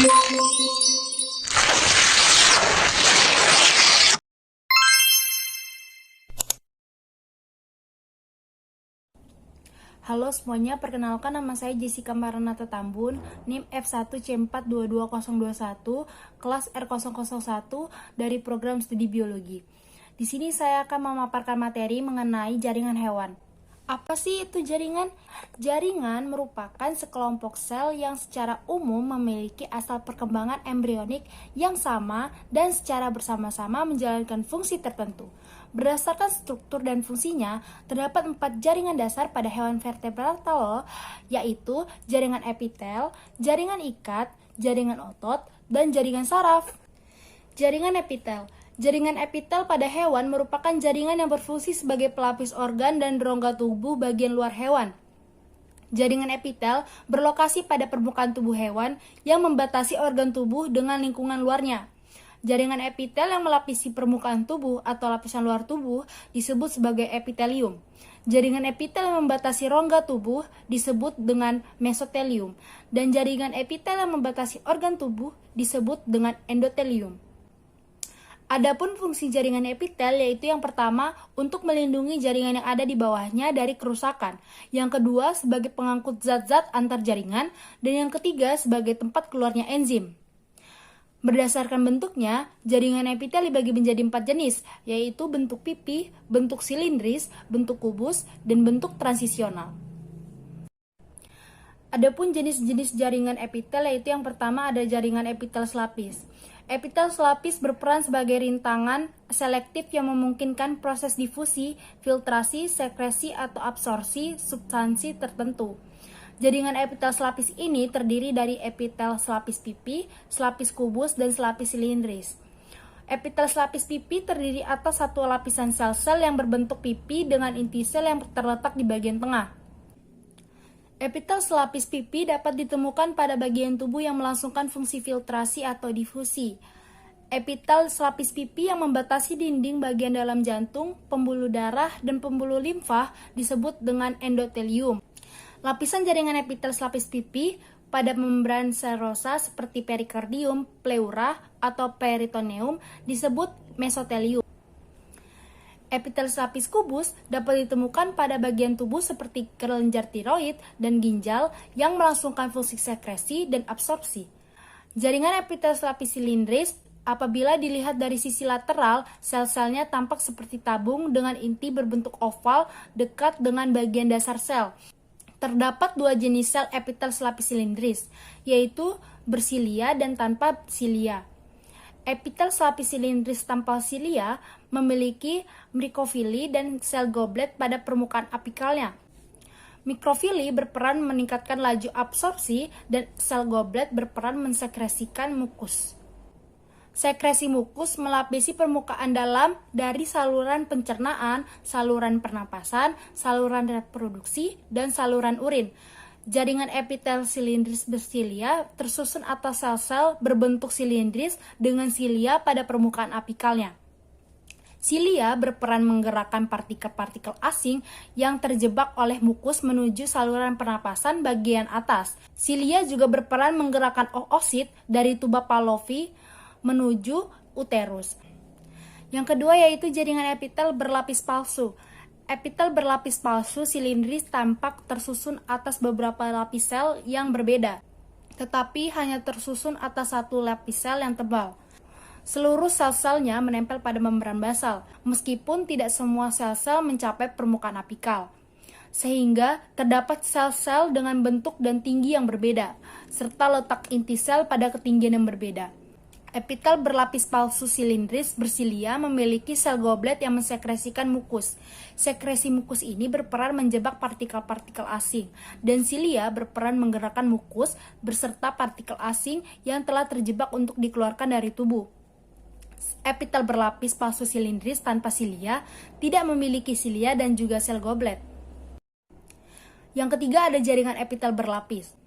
Halo semuanya, perkenalkan nama saya Jessica Maranatha Tambun, NIM F1C4222021, kelas R001 dari program studi biologi. Di sini saya akan memaparkan materi mengenai jaringan hewan. Apa sih itu jaringan? Jaringan merupakan sekelompok sel yang secara umum memiliki asal perkembangan embrionik yang sama dan secara bersama-sama menjalankan fungsi tertentu. Berdasarkan struktur dan fungsinya, terdapat 4 jaringan dasar pada hewan vertebrata, yaitu jaringan epitel, jaringan ikat, jaringan otot, dan jaringan saraf. Jaringan epitel. Jaringan epitel pada hewan merupakan jaringan yang berfungsi sebagai pelapis organ dan rongga tubuh bagian luar hewan. Jaringan epitel berlokasi pada permukaan tubuh hewan yang membatasi organ tubuh dengan lingkungan luarnya. Jaringan epitel yang melapisi permukaan tubuh atau lapisan luar tubuh disebut sebagai epitelium. Jaringan epitel yang membatasi rongga tubuh disebut dengan mesotelium, dan jaringan epitel yang membatasi organ tubuh disebut dengan endotelium. Adapun fungsi jaringan epitel yaitu yang pertama untuk melindungi jaringan yang ada di bawahnya dari kerusakan, yang kedua sebagai pengangkut zat-zat antar jaringan, dan yang ketiga sebagai tempat keluarnya enzim. Berdasarkan bentuknya, jaringan epitel dibagi menjadi 4 jenis, yaitu bentuk pipi, bentuk silindris, bentuk kubus, dan bentuk transisional. Adapun jenis-jenis jaringan epitel yaitu yang pertama ada jaringan epitel selapis. Epitel selapis berperan sebagai rintangan selektif yang memungkinkan proses difusi, filtrasi, sekresi, atau absorpsi substansi tertentu. Jaringan epitel selapis ini terdiri dari epitel selapis pipi, selapis kubus, dan selapis silindris. Epitel selapis pipi terdiri atas satu lapisan sel-sel yang berbentuk pipi dengan inti sel yang terletak di bagian tengah. Epitel selapis pipi dapat ditemukan pada bagian tubuh yang melangsungkan fungsi filtrasi atau difusi. Epitel selapis pipi yang membatasi dinding bagian dalam jantung, pembuluh darah, dan pembuluh limfa disebut dengan endotelium. Lapisan jaringan epitel selapis pipi pada membran serosa seperti perikardium, pleura, atau peritoneum disebut mesotelium. Epitel selapis kubus dapat ditemukan pada bagian tubuh seperti kelenjar tiroid dan ginjal yang melangsungkan fungsi sekresi dan absorpsi. Jaringan epitel selapis silindris apabila dilihat dari sisi lateral, sel-selnya tampak seperti tabung dengan inti berbentuk oval dekat dengan bagian dasar sel. Terdapat 2 jenis sel epitel selapis silindris, yaitu bersilia dan tanpa silia. Epitel selapis silindris tanpa silia memiliki mikrofili dan sel goblet pada permukaan apikalnya. Mikrofili berperan meningkatkan laju absorpsi dan sel goblet berperan mensekresikan mukus. Sekresi mukus melapisi permukaan dalam dari saluran pencernaan, saluran pernapasan, saluran reproduksi, dan saluran urin. Jaringan epitel silindris bersilia tersusun atas sel-sel berbentuk silindris dengan silia pada permukaan apikalnya. Silia berperan menggerakkan partikel-partikel asing yang terjebak oleh mukus menuju saluran pernapasan bagian atas. Silia juga berperan menggerakkan oosit dari tuba Pavlovi menuju uterus. Yang kedua yaitu jaringan epitel berlapis palsu. Epitel berlapis palsu silindris tampak tersusun atas beberapa lapis sel yang berbeda, tetapi hanya tersusun atas satu lapis sel yang tebal. Seluruh sel-selnya menempel pada membran basal, meskipun tidak semua sel-sel mencapai permukaan apikal. Sehingga terdapat sel-sel dengan bentuk dan tinggi yang berbeda, serta letak inti sel pada ketinggian yang berbeda. Epitel berlapis palsu silindris bersilia memiliki sel goblet yang mensekresikan mukus. Sekresi mukus ini berperan menjebak partikel-partikel asing, dan silia berperan menggerakkan mukus beserta partikel asing yang telah terjebak untuk dikeluarkan dari tubuh. Epitel berlapis palsu silindris tanpa silia tidak memiliki silia dan juga sel goblet. Yang ketiga ada jaringan epitel berlapis.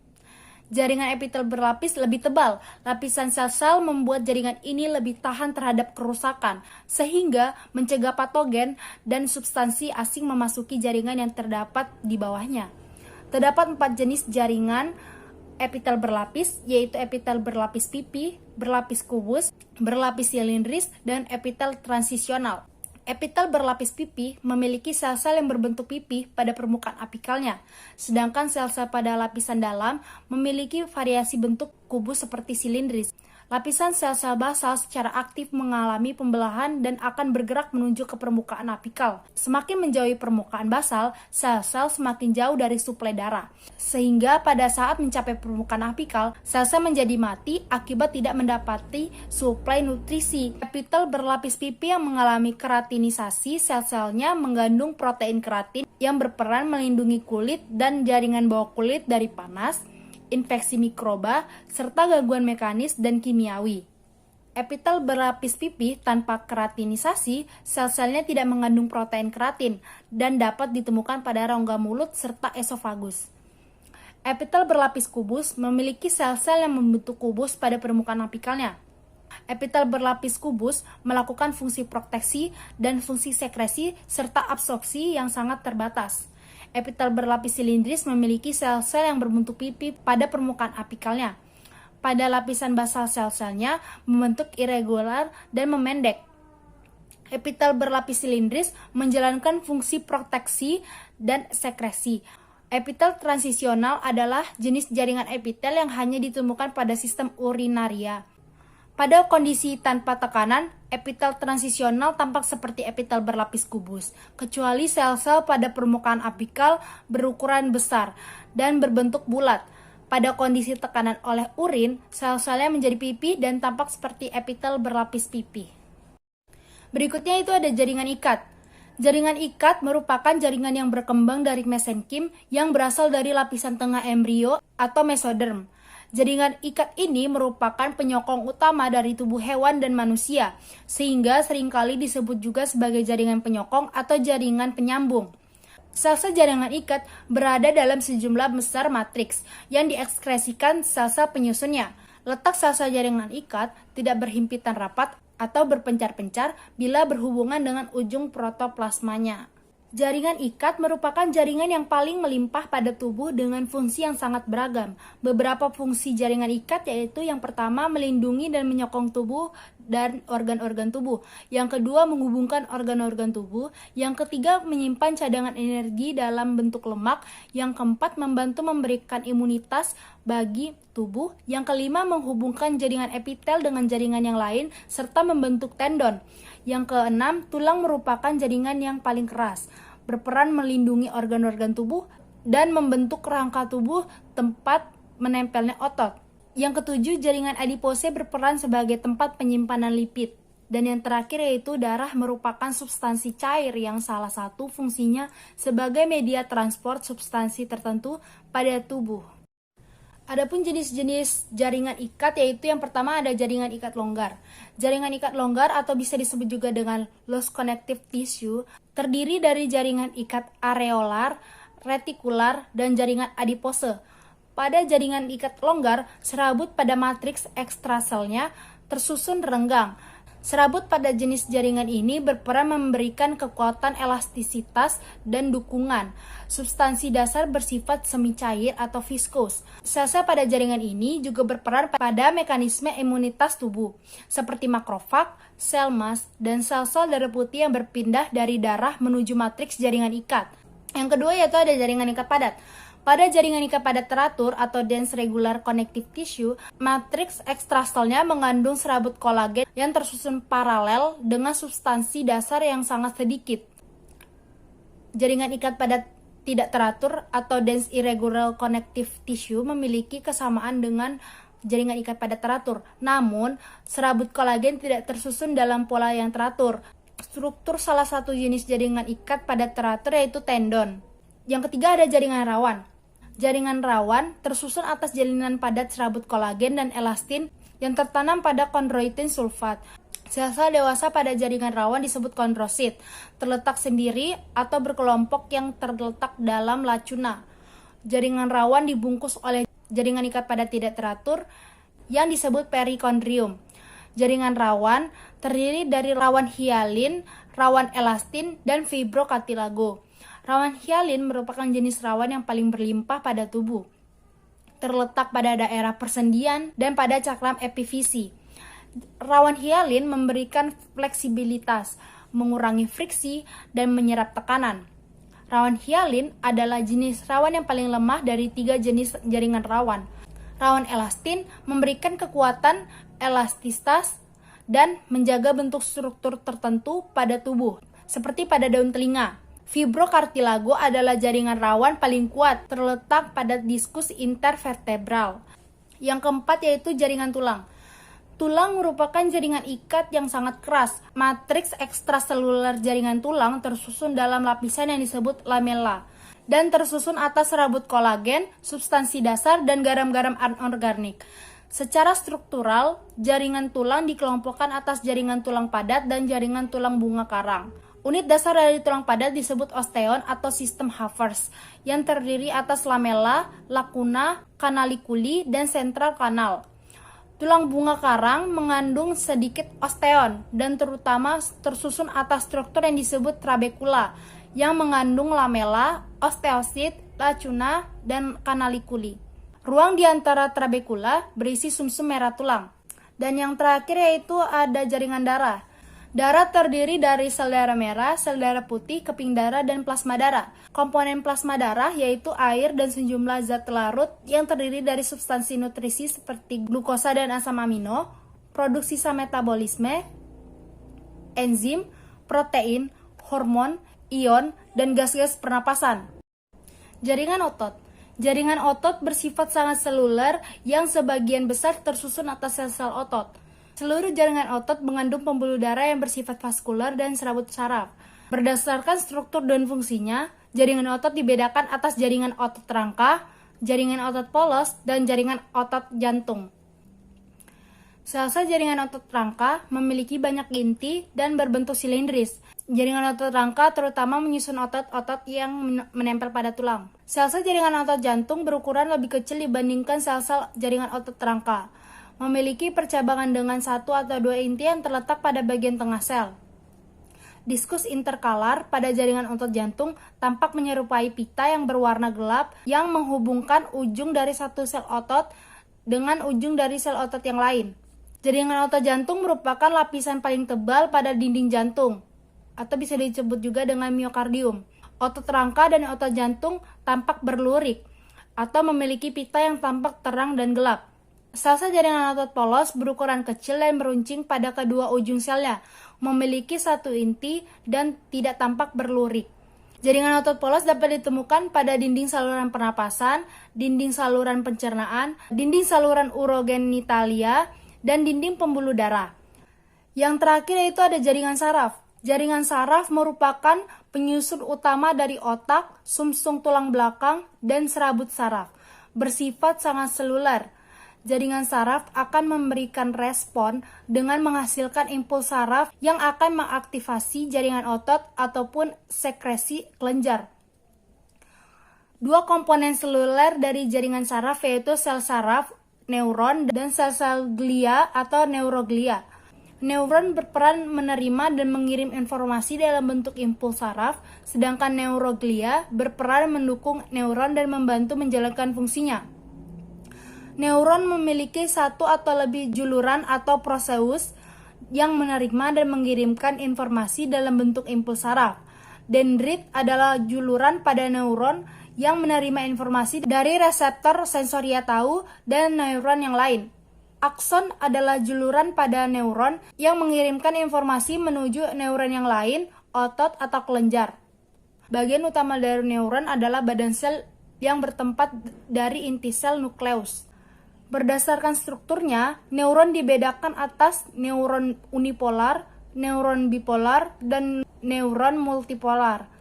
Jaringan epitel berlapis lebih tebal. Lapisan sel-sel membuat jaringan ini lebih tahan terhadap kerusakan, sehingga mencegah patogen dan substansi asing memasuki jaringan yang terdapat di bawahnya. Terdapat 4 jenis jaringan epitel berlapis, yaitu epitel berlapis pipi, berlapis kubus, berlapis silindris, dan epitel transisional. Epitel berlapis pipi memiliki sel-sel yang berbentuk pipi pada permukaan apikalnya, sedangkan sel-sel pada lapisan dalam memiliki variasi bentuk kubus seperti silindris. Lapisan sel-sel basal secara aktif mengalami pembelahan dan akan bergerak menuju ke permukaan apikal. Semakin menjauhi permukaan basal, sel-sel semakin jauh dari suplai darah. Sehingga pada saat mencapai permukaan apikal, sel-sel menjadi mati akibat tidak mendapati suplai nutrisi. Epitel berlapis pipi yang mengalami keratinisasi, sel-selnya mengandung protein keratin yang berperan melindungi kulit dan jaringan bawah kulit dari panas, infeksi mikroba, serta gangguan mekanis dan kimiawi. Epitel berlapis pipi tanpa keratinisasi, sel-selnya tidak mengandung protein keratin dan dapat ditemukan pada rongga mulut serta esofagus. Epitel berlapis kubus memiliki sel-sel yang membentuk kubus pada permukaan apikalnya. Epitel berlapis kubus melakukan fungsi proteksi dan fungsi sekresi serta absorpsi yang sangat terbatas. Epitel berlapis silindris memiliki sel-sel yang berbentuk pipi pada permukaan apikalnya. Pada lapisan basal sel-selnya membentuk irregular dan memendek. Epitel berlapis silindris menjalankan fungsi proteksi dan sekresi. Epitel transisional adalah jenis jaringan epitel yang hanya ditemukan pada sistem urinaria. Pada kondisi tanpa tekanan, epitel transisional tampak seperti epitel berlapis kubus, kecuali sel-sel pada permukaan apikal berukuran besar dan berbentuk bulat. Pada kondisi tekanan oleh urin, sel-selnya menjadi pipi dan tampak seperti epitel berlapis pipi. Berikutnya itu ada jaringan ikat. Jaringan ikat merupakan jaringan yang berkembang dari mesenkim yang berasal dari lapisan tengah embrio atau mesoderm. Jaringan ikat ini merupakan penyokong utama dari tubuh hewan dan manusia, sehingga seringkali disebut juga sebagai jaringan penyokong atau jaringan penyambung. Sel-sel jaringan ikat berada dalam sejumlah besar matriks yang diekskresikan sel-sel penyusunnya. Letak sel-sel jaringan ikat tidak berhimpitan rapat atau berpencar-pencar bila berhubungan dengan ujung protoplasmanya. Jaringan ikat merupakan jaringan yang paling melimpah pada tubuh dengan fungsi yang sangat beragam. Beberapa fungsi jaringan ikat yaitu yang pertama melindungi dan menyokong tubuh dan organ-organ tubuh. Yang kedua menghubungkan organ-organ tubuh. Yang ketiga menyimpan cadangan energi dalam bentuk lemak. Yang keempat membantu memberikan imunitas bagi tubuh. Yang kelima menghubungkan jaringan epitel dengan jaringan yang lain serta membentuk tendon. Yang keenam, tulang merupakan jaringan yang paling keras, berperan melindungi organ-organ tubuh dan membentuk rangka tubuh tempat menempelnya otot. Yang ketujuh, jaringan adipose berperan sebagai tempat penyimpanan lipid. Dan yang terakhir yaitu darah merupakan substansi cair yang salah satu fungsinya sebagai media transport substansi tertentu pada tubuh. Adapun jenis-jenis jaringan ikat yaitu yang pertama ada jaringan ikat longgar. Jaringan ikat longgar atau bisa disebut juga dengan loose connective tissue terdiri dari jaringan ikat areolar, retikular, dan jaringan adipose. Pada jaringan ikat longgar, serabut pada matriks ekstraselnya tersusun renggang. Serabut pada jenis jaringan ini berperan memberikan kekuatan elastisitas dan dukungan. Substansi dasar bersifat semi cair atau viskos. Sel-sel pada jaringan ini juga berperan pada mekanisme imunitas tubuh, seperti makrofag, sel mas, dan sel-sel darah putih yang berpindah dari darah menuju matriks jaringan ikat. Yang kedua yaitu ada jaringan ikat padat. Pada jaringan ikat padat teratur atau dense regular connective tissue, matriks ekstraselnya mengandung serabut kolagen yang tersusun paralel dengan substansi dasar yang sangat sedikit. Jaringan ikat padat tidak teratur atau dense irregular connective tissue memiliki kesamaan dengan jaringan ikat padat teratur. Namun, serabut kolagen tidak tersusun dalam pola yang teratur. Struktur salah satu jenis jaringan ikat padat teratur yaitu tendon. Yang ketiga ada jaringan rawan. Jaringan rawan tersusun atas jalinan padat serabut kolagen dan elastin yang tertanam pada kondroitin sulfat. Sel-sel dewasa pada jaringan rawan disebut kondrosit, terletak sendiri atau berkelompok yang terletak dalam lacuna. Jaringan rawan dibungkus oleh jaringan ikat padat tidak teratur yang disebut perikondrium. Jaringan rawan terdiri dari rawan hialin, rawan elastin, dan fibrokartilago. Rawan hialin merupakan jenis rawan yang paling berlimpah pada tubuh. terletak pada daerah persendian dan pada cakram epifisi. Rawan hialin memberikan fleksibilitas, mengurangi friksi, dan menyerap tekanan. Rawan hialin adalah jenis rawan yang paling lemah dari 3 jenis jaringan rawan. Rawan elastin memberikan kekuatan elastisitas dan menjaga bentuk struktur tertentu pada tubuh, seperti pada daun telinga. Fibrokartilago adalah jaringan rawan paling kuat, terletak pada diskus intervertebral. Yang keempat yaitu jaringan tulang. Tulang merupakan jaringan ikat yang sangat keras. Matriks ekstraseluler jaringan tulang tersusun dalam lapisan yang disebut lamella dan tersusun atas serabut kolagen, substansi dasar, dan garam-garam anorganik. Secara struktural, jaringan tulang dikelompokkan atas jaringan tulang padat dan jaringan tulang bunga karang. Unit dasar dari tulang padat disebut osteon atau sistem Havers yang terdiri atas lamella, lacuna, canaliculi, dan central canal. Tulang bunga karang mengandung sedikit osteon dan terutama tersusun atas struktur yang disebut trabekula yang mengandung lamella, osteosit, lacuna, dan canaliculi. Ruang di antara trabekula berisi sumsum merah tulang. Dan yang terakhir yaitu ada jaringan darah. Darah terdiri dari sel darah merah, sel darah putih, keping darah, dan plasma darah. Komponen plasma darah yaitu air dan sejumlah zat larut yang terdiri dari substansi nutrisi seperti glukosa dan asam amino, produk sisa metabolisme, enzim, protein, hormon, ion, dan gas-gas pernapasan. Jaringan otot. Jaringan otot bersifat sangat seluler yang sebagian besar tersusun atas sel-sel otot. Seluruh jaringan otot mengandung pembuluh darah yang bersifat vaskular dan serabut saraf. Berdasarkan struktur dan fungsinya, jaringan otot dibedakan atas jaringan otot rangka, jaringan otot polos, dan jaringan otot jantung. Sel-sel jaringan otot rangka memiliki banyak inti dan berbentuk silindris. Jaringan otot rangka terutama menyusun otot-otot yang menempel pada tulang. Sel-sel jaringan otot jantung berukuran lebih kecil dibandingkan sel-sel jaringan otot rangka. Memiliki percabangan dengan 1 atau 2 inti yang terletak pada bagian tengah sel. Diskus interkalar pada jaringan otot jantung tampak menyerupai pita yang berwarna gelap yang menghubungkan ujung dari satu sel otot dengan ujung dari sel otot yang lain. Jaringan otot jantung merupakan lapisan paling tebal pada dinding jantung, atau bisa disebut juga dengan miokardium. Otot rangka dan otot jantung tampak berlurik, atau memiliki pita yang tampak terang dan gelap. Sel-sel jaringan otot polos berukuran kecil dan meruncing pada kedua ujung selnya, memiliki 1 inti dan tidak tampak berlurik. Jaringan otot polos dapat ditemukan pada dinding saluran pernapasan, dinding saluran pencernaan, dinding saluran urogenitalia, dan dinding pembuluh darah. Yang terakhir yaitu ada jaringan saraf. Jaringan saraf merupakan penyusun utama dari otak, sumsum tulang belakang, dan serabut saraf. Bersifat sangat seluler. Jaringan saraf akan memberikan respon dengan menghasilkan impuls saraf yang akan mengaktifasi jaringan otot ataupun sekresi kelenjar. 2 komponen seluler dari jaringan saraf yaitu sel saraf, neuron, dan sel-sel glia atau neuroglia. Neuron berperan menerima dan mengirim informasi dalam bentuk impuls saraf, sedangkan neuroglia berperan mendukung neuron dan membantu menjalankan fungsinya. Neuron memiliki 1 atau lebih juluran atau proseus yang menerima dan mengirimkan informasi dalam bentuk impuls saraf. Dendrit adalah juluran pada neuron yang menerima informasi dari reseptor sensoria tahu dan neuron yang lain. Akson adalah juluran pada neuron yang mengirimkan informasi menuju neuron yang lain, otot atau kelenjar. Bagian utama dari neuron adalah badan sel yang bertempat dari inti sel nukleus. Berdasarkan strukturnya, neuron dibedakan atas neuron unipolar, neuron bipolar, dan neuron multipolar.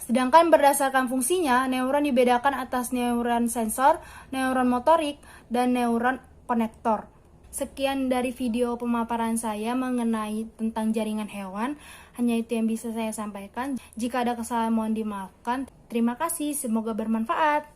Sedangkan berdasarkan fungsinya, neuron dibedakan atas neuron sensor, neuron motorik, dan neuron konektor. Sekian dari video pemaparan saya mengenai tentang jaringan hewan. Hanya itu yang bisa saya sampaikan. Jika ada kesalahan mohon dimaafkan. Terima kasih, semoga bermanfaat.